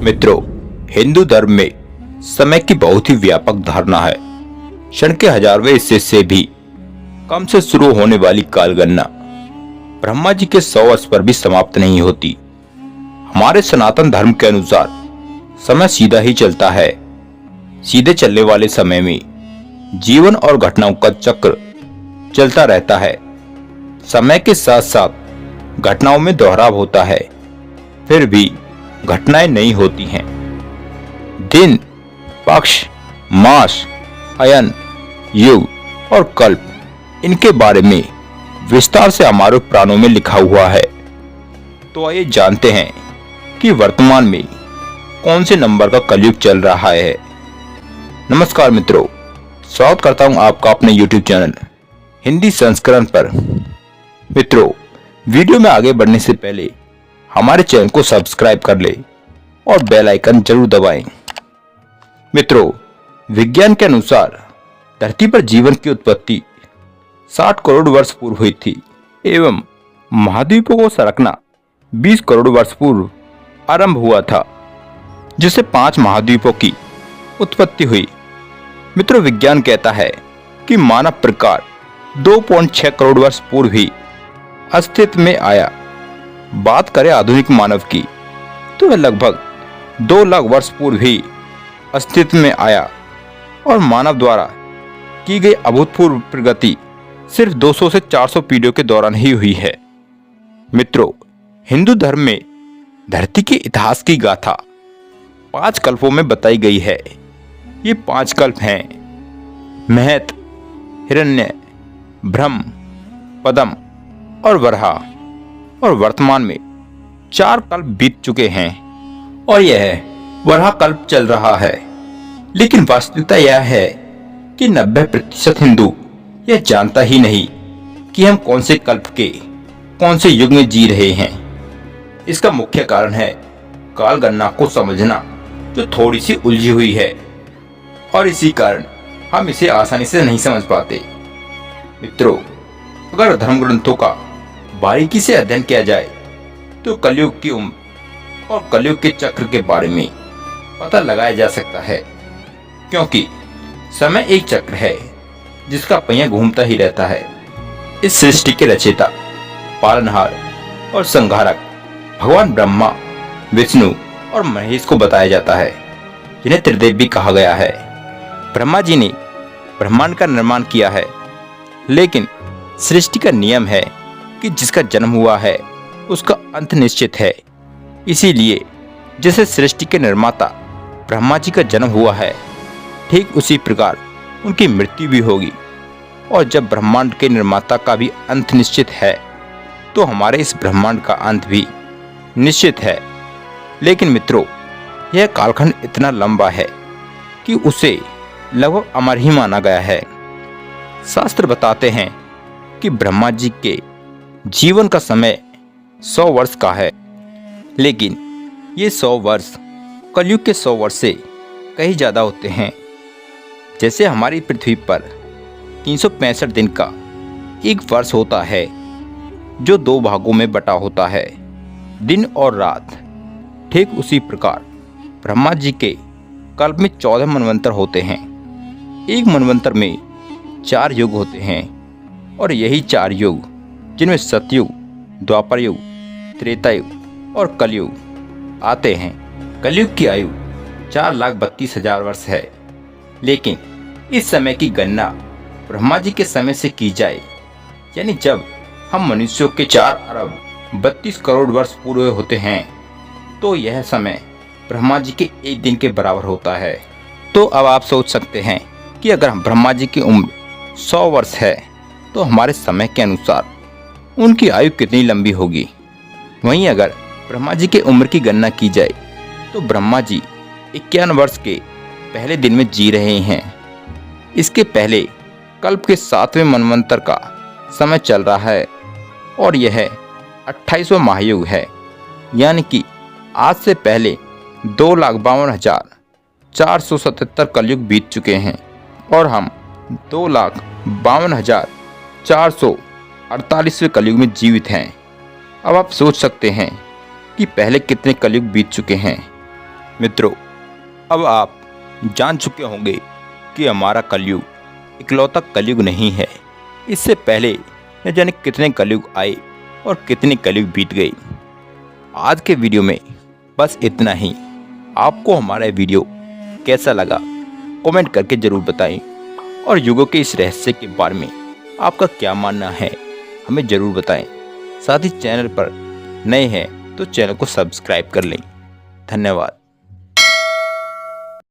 मित्रों, हिंदू धर्म में समय की बहुत ही व्यापक धारणा है। क्षण के हजारवें हिस्से से भी कम से शुरू होने वाली कालगणना ब्रह्मा जी के 100 वर्ष पर भी समाप्त नहीं होती। हमारे सनातन धर्म के अनुसार समय सीधा ही चलता है। सीधे चलने वाले समय में जीवन और घटनाओं का चक्र चलता रहता है। समय के साथ साथ घटनाओं में दोहराव होता है, फिर भी घटनाएं नहीं होती हैं। दिन, पक्ष, मास, अयन, युग और कल्प, इनके बारे में विस्तार से हमारे पुराणों में लिखा हुआ है। तो आइए जानते हैं कि वर्तमान में कौन से नंबर का कलयुग चल रहा है। नमस्कार मित्रों, स्वागत करता हूं आपका अपने YouTube चैनल हिंदी संस्करण पर। मित्रों, वीडियो में आगे बढ़ने से पहले हमारे चैनल को सब्सक्राइब कर ले और बेल आइकन जरूर दबाएं। मित्रों, विज्ञान के अनुसार धरती पर जीवन की उत्पत्ति 60 करोड़ वर्ष पूर्व हुई थी एवं महाद्वीपों को सरकना 20 करोड़ वर्ष पूर्व आरंभ हुआ था, जिससे 5 महाद्वीपों की उत्पत्ति हुई। मित्रों, विज्ञान कहता है कि मानव प्रकार 2.6 करोड़ वर्ष पूर्व ही अस्तित्व में आया। बात करें आधुनिक मानव की, तो वह लगभग 2 लाख वर्ष पूर्व ही अस्तित्व में आया और मानव द्वारा की गई अभूतपूर्व प्रगति सिर्फ 200 से 400 पीढ़ियों के दौरान ही हुई है। मित्रों, हिंदू धर्म में धरती के इतिहास की गाथा 5 कल्पों में बताई गई है। ये 5 कल्प हैं महत, हिरण्य, ब्रह्म, पद्म और वराह। और वर्तमान में 4 कल्प बीत चुके हैं और यह वराह कल्प चल रहा है। लेकिन वास्तविकता यह है कि 90% हिंदू यह जानता ही नहीं कि हम कौन से कल्प के कौन से युग में जी रहे हैं। इसका मुख्य कारण है कालगणना को समझना, जो थोड़ी सी उलझी हुई है और इसी कारण हम इसे आसानी से नहीं समझ पाते। मित्रों, अगर धर्म ग्रंथों का बारीकी से अध्ययन किया जाए तो कलयुग की उम्र और कलयुग के चक्र के बारे में पता लगाया जा सकता है, क्योंकि समय एक चक्र है जिसका पहिया घूमता ही रहता है। इस सृष्टि के रचयिता, पालनहार और संहारक भगवान ब्रह्मा, विष्णु और महेश को बताया जाता है, जिन्हें त्रिदेव भी कहा गया है। ब्रह्मा जी ने ब्रह्मांड का निर्माण किया है, लेकिन सृष्टि का नियम है कि जिसका जन्म हुआ है उसका अंत निश्चित है। इसीलिए जैसे सृष्टि के निर्माता ब्रह्मा जी का जन्म हुआ है, ठीक उसी प्रकार उनकी मृत्यु भी होगी। और जब ब्रह्मांड के निर्माता का भी अंत निश्चित है, तो हमारे इस ब्रह्मांड का अंत भी निश्चित है। लेकिन मित्रों, यह कालखंड इतना लंबा है कि उसे लगभग अमर ही माना गया है। शास्त्र बताते हैं कि ब्रह्मा जी के जीवन का समय 100 वर्ष का है, लेकिन ये 100 वर्ष कलयुग के 100 वर्ष से कहीं ज़्यादा होते हैं। जैसे हमारी पृथ्वी पर 365 दिन का एक वर्ष होता है, जो 2 भागों में बटा होता है, दिन और रात। ठीक उसी प्रकार ब्रह्मा जी के कल्प में 14 मनवंतर होते हैं। एक मनवंतर में 4 युग होते हैं और यही 4 युग, जिनमें सतयुग, द्वापर युग, त्रेता युग और कलयुग आते हैं। कलयुग की आयु 4,32,000 वर्ष है। लेकिन इस समय की गणना ब्रह्मा जी के समय से की जाए, यानी जब हम मनुष्यों के 4 अरब 32 करोड़ वर्ष पूरे होते हैं, तो यह समय ब्रह्मा जी के एक दिन के बराबर होता है। तो अब आप सोच सकते हैं कि अगर ब्रह्मा जी की उम्र 100 वर्ष है, तो हमारे समय के अनुसार उनकी आयु कितनी लंबी होगी। वहीं अगर ब्रह्मा जी की उम्र की गणना की जाए, तो ब्रह्मा जी 51 वर्ष के पहले दिन में जी रहे हैं। इसके पहले कल्प के 7वें मनवंतर का समय चल रहा है और यह 28वां महायुग है, यानी कि आज से पहले 2,52,477 कलयुग बीत चुके हैं और हम 2,52,448वें कलयुग में जीवित हैं। अब आप सोच सकते हैं कि पहले कितने कलयुग बीत चुके हैं। मित्रों, अब आप जान चुके होंगे कि हमारा कलयुग इकलौता कलयुग नहीं है। इससे पहले न जाने कितने कलयुग आए और कितने कलयुग बीत गए। आज के वीडियो में बस इतना ही। आपको हमारा वीडियो कैसा लगा कमेंट करके जरूर बताएं और युगों के इस रहस्य के बारे में आपका क्या मानना है हमें जरूर बताएं। साथ ही चैनल पर नए हैं तो चैनल को सब्सक्राइब कर लें। धन्यवाद।